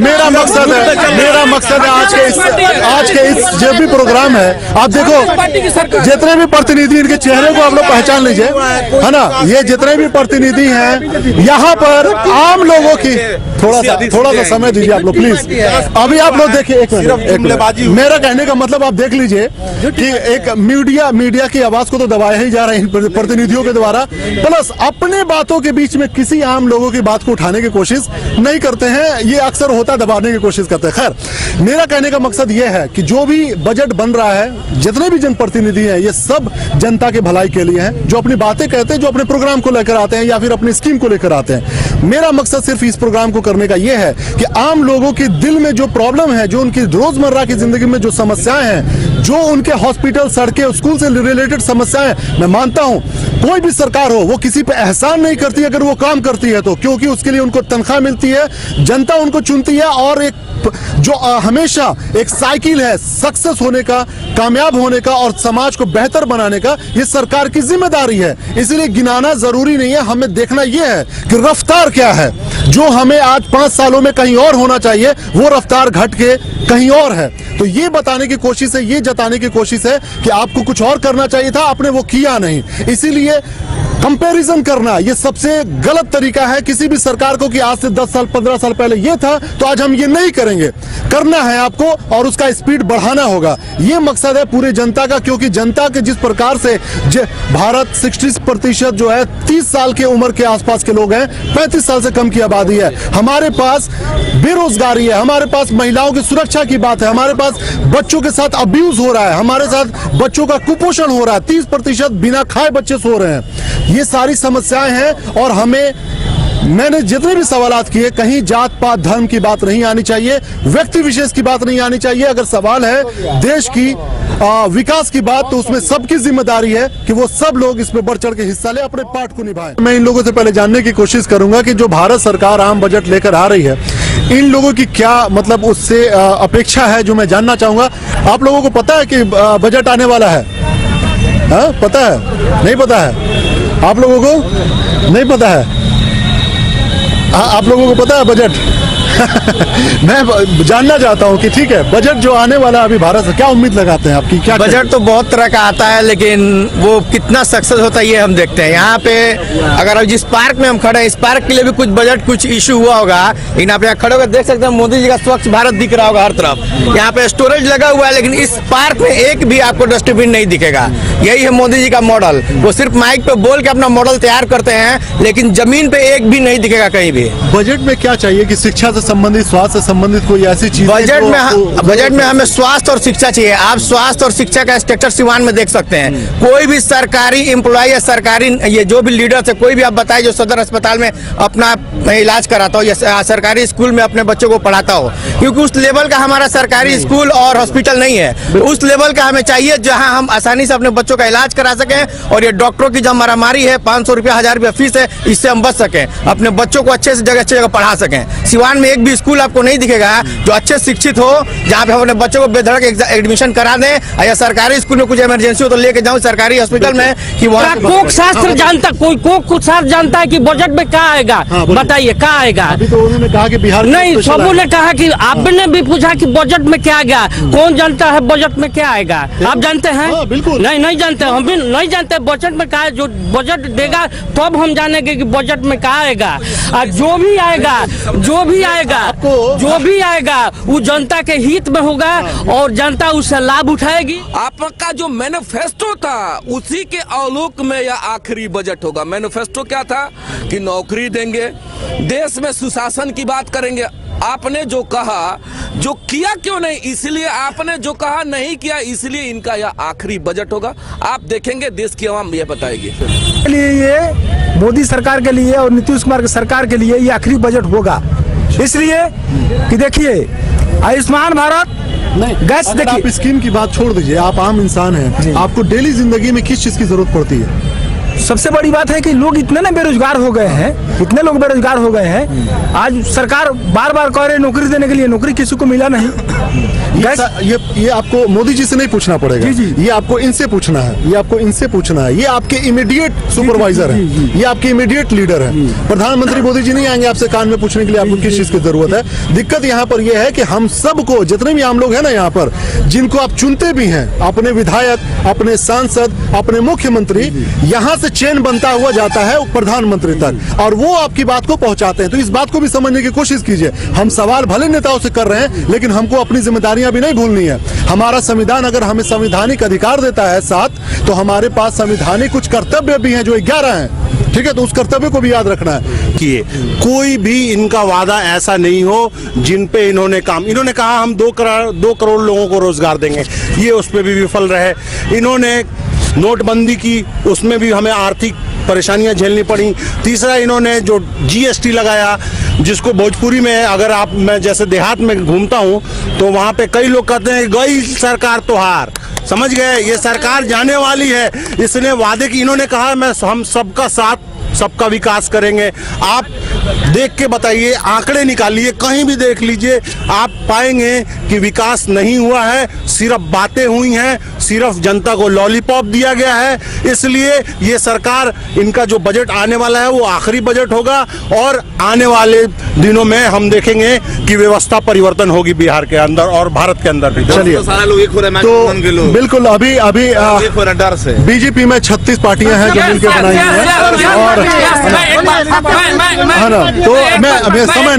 मेरा मकसद है आज के इस जो भी प्रोग्राम है, आप देखो जितने भी प्रतिनिधि, इनके चेहरे को आप लोग पहचान लीजिए, है ना। ये जितने भी प्रतिनिधि हैं यहाँ पर आम लोगों की, थोड़ा सा समय दीजिए आप लोग प्लीज। अभी आप लोग देखिए, एक मिनट, मेरा कहने का मतलब आप देख लीजिए कि एक मीडिया की आवाज को तो दबाया ही जा रहा है प्रतिनिधियों के द्वारा, प्लस अपने बातों के बीच में किसी आम लोगों की बात को उठाने की कोशिश नहीं करते हैं। ये अक्सर होता, दबाने की कोशिश करते हैं। खैर, मेरा कहने का मकसद ये है कि जो भी बजट बन रहा है, जितने भी जनप्रतिनिधि हैं, ये सब जनता के भलाई के लिए हैं। जो अपनी बातें कहते हैं, जो अपने प्रोग्राम को लेकर आते हैं या फिर अपनी स्कीम को लेकर आते हैं। मेरा मकसद सिर्फ इस प्रोग्राम को करने का यह है कि आम लोगों के दिल में जो प्रॉब्लम है, जो उनकी रोजमर्रा की जिंदगी में जो समस्याएं हैं, जो उनके हॉस्पिटल, सड़कें, स्कूल से रिलेटेड समस्याएं, मैं मानता हूं कोई भी सरकार हो वो किसी पे एहसान नहीं करती अगर वो काम करती है तो, क्योंकि उसके लिए उनको तनख्वाह मिलती है, जनता उनको चुनती है, और एक जो हमेशा एक साइकिल है सक्सेस होने का, कामयाब होने का और समाज को बेहतर बनाने का, ये सरकार की जिम्मेदारी है। इसलिए गिनाना जरूरी नहीं है, हमें देखना यह है कि रफ्तार क्या है। जो हमें आज 5 सालों में कहीं और होना चाहिए, वो रफ्तार घट के कहीं और है। तो ये बताने की कोशिश है, ये जताने की कोशिश है कि आपको कुछ और करना चाहिए था, आपने वो किया नहीं। इसीलिए कंपैरिजन करना ये सबसे गलत तरीका है किसी भी सरकार को, कि आज से 10 साल 15 साल पहले ये था तो आज हम ये नहीं करेंगे। करना है आपको और उसका स्पीड बढ़ाना होगा। ये मकसद है पूरी जनता का, क्योंकि जनता के जिस प्रकार से भारत 60% जो है 30 साल के उम्र के आसपास के लोग हैं, 35 साल से कम की आबादी है। हमारे पास बेरोजगारी है, हमारे पास महिलाओं की सुरक्षा की बात है, हमारे पास बच्चों के साथ अब्यूज हो रहा है, हमारे साथ बच्चों का कुपोषण हो रहा है, 30% बिना खाए बच्चे सो रहे हैं। ये सारी समस्याएं हैं और मैंने जितने भी सवालात किए, कहीं जात पात धर्म की बात नहीं आनी चाहिए, व्यक्ति विशेष की बात नहीं आनी चाहिए। अगर सवाल है देश की विकास की बात, तो उसमें सबकी जिम्मेदारी है कि वो सब लोग इसमें बढ़ चढ़ के हिस्सा ले, अपने पार्ट को निभाएं। मैं इन लोगों से पहले जानने की कोशिश करूंगा कि जो भारत सरकार आम बजट लेकर आ रही है, इन लोगों की क्या मतलब उससे अपेक्षा है, जो मैं जानना चाहूंगा। आप लोगों को पता है कि बजट आने वाला है? हाँ, पता है? नहीं पता है? आप लोगों को नहीं पता है? आप लोगों को पता है बजट? मैं जानना चाहता हूं कि ठीक है, बजट जो आने वाला है अभी भारत से, क्या उम्मीद लगाते हैं आपकी? क्या बजट तो बहुत तरह का आता है, लेकिन वो कितना सक्सेस होता है ये हम देखते हैं। यहाँ पे अगर जिस पार्क में हम खड़े हैं, इस पार्क के लिए भी कुछ बजट कुछ इशू हुआ होगा, लेकिन आप यहाँ खड़े होकर देख सकते हैं मोदी जी का स्वच्छ भारत दिख रहा होगा हर तरफ। यहाँ पे स्टोरेज लगा हुआ है, लेकिन इस पार्क में एक भी आपको डस्टबिन नहीं दिखेगा। यही है मोदी जी का मॉडल। वो सिर्फ माइक पे बोल के अपना मॉडल तैयार करते हैं, लेकिन जमीन पे एक भी नहीं दिखेगा कहीं भी। बजट में क्या चाहिए कि शिक्षा से संबंधित, स्वास्थ्य से संबंधित कोई ऐसी चीज? बजट में हमें स्वास्थ्य और शिक्षा चाहिए। आप स्वास्थ्य और शिक्षा का स्ट्रक्चर सिवान में देख सकते हैं। कोई भी सरकारी एम्प्लॉय या सरकारी ये जो भी लीडर है, कोई भी आप बताए जो सदर अस्पताल में अपना इलाज कराता हो या सरकारी स्कूल में अपने बच्चों को पढ़ाता हो, क्योंकि उस लेवल का हमारा सरकारी स्कूल और हॉस्पिटल नहीं है। उस लेवल का हमें चाहिए जहां हम आसानी से अपने बच्चों का इलाज करा सकें, और ये डॉक्टरों की जो मारामारी है, 500 रुपया 1000 रुपया फीस है, इससे हम बच सकें, अपने बच्चों को अच्छी जगह पढ़ा सकें। सिवान में एक भी स्कूल आपको नहीं दिखेगा जो अच्छे शिक्षित हो, जहाँ पे हम अपने बच्चों को बेधड़क एडमिशन करा दें, या सरकारी स्कूल में कुछ इमरजेंसी हो तो लेके जाऊं सरकारी हॉस्पिटल में कि वहाँ कोक शास्त्र जानता, कोई कोक शास्त्र जानता है कि बजट में क्या आएगा? बताइए क्या आएगा? अभी तो उन्होंने कहा कि बिहार नहीं, सबों ने कहा कि आपने भी पूछा कि बजट में क्या आएगा। कौन जानता है बजट में क्या आएगा? आप जानते हैं? बिल्कुल नहीं जानते, हम भी नहीं जानते बजट में क्या है। जो बजट देगा तब हम जानेंगे कि बजट में क्या आएगा। और जो भी आएगा वो जनता के हित में होगा और जनता उससे लाभ उठाएगी। आपका जो मैनिफेस्टो था उसी के आलोक में यह आखिरी बजट होगा। मैनिफेस्टो क्या था कि नौकरी देंगे, देश में सुशासन की बात करेंगे। आपने जो कहा, जो किया क्यों नहीं? इसलिए आपने जो कहा नहीं किया, इसलिए इनका यह आखिरी बजट होगा। आप देखेंगे देश की आवाम ये बताएगी। ये मोदी सरकार के लिए और नीतीश कुमार की सरकार के लिए ये आखिरी बजट होगा, इसलिए कि देखिए आयुष्मान भारत गैस, देखिए आप स्कीम की बात छोड़ दीजिए, आप आम इंसान हैं, आपको डेली जिंदगी में किस चीज की जरूरत पड़ती है? सबसे बड़ी बात है कि लोग इतने ना बेरोजगार हो गए हैं, इतने लोग बेरोजगार हो गए हैं। आज सरकार बार बार कह रहे नौकरी देने के लिए, नौकरी किसी को मिला नहीं। ये आपको मोदी जी से नहीं पूछना पड़ेगा, ये आपको इनसे पूछना है, ये आपको इनसे पूछना है। ये आपके इमीडिएट सुपरवाइजर है, ये आपके इमीडिएट लीडर है। प्रधानमंत्री मोदी जी नहीं आएंगे आपसे कान में पूछने के लिए आपको किस चीज की जरूरत है। दिक्कत यहाँ पर यह है कि हम सबको, जितने भी आम लोग हैं ना यहाँ पर, जिनको आप चुनते भी हैं, अपने विधायक, अपने सांसद, अपने मुख्यमंत्री, यहाँ से चेन बनता हुआ जाता है प्रधानमंत्री तक, और वो आपकी बात को पहुंचाते हैं। तो इस बात को भी समझने की कोशिश कीजिए। हम सवाल भले नेताओं से कर रहे हैं, लेकिन हमको अपनी जिम्मेदारियां भी नहीं भूलनी है। हमारा संविधान अगर हमें संवैधानिक अधिकार देता है 7, तो हमारे पास संवैधानिक कुछ कर्तव्य भी हैं जो 11 हैं। ठीक है, तो उस कर्तव्य को भी याद रखना है। किए कोई भी इनका वादा ऐसा नहीं हो जिन पे इन्होंने कहा हम 2 करोड़ लोगों को रोजगार देंगे, ये उस पे भी विफल रहे। इन्होंने नोटबंदी की, उसमें भी हमें आर्थिक परेशानियां झेलनी पड़ी। तीसरा, इन्होंने जो जीएसटी लगाया, जिसको भोजपुरी में अगर मैं जैसे देहात में घूमता हूं तो वहां पे कई लोग कहते हैं गई सरकार तोहार, समझ गए, ये सरकार जाने वाली है। इसने वादे की, इन्होंने कहा हम सबका साथ सबका विकास करेंगे। आप देख के बताइए, आंकड़े निकालिए, कहीं भी देख लीजिए, आप पाएंगे कि विकास नहीं हुआ है, सिर्फ बातें हुई हैं, सिर्फ जनता को लॉलीपॉप दिया गया है। इसलिए ये सरकार, इनका जो बजट आने वाला है वो आखिरी बजट होगा, और आने वाले दिनों में हम देखेंगे कि व्यवस्था परिवर्तन होगी बिहार के अंदर और भारत के अंदर भी। चलिए, तो बिल्कुल अभी डर से बीजेपी में 36 पार्टियां हैं जो मिलकर बनाई हैं, और है ना, तो मैं समय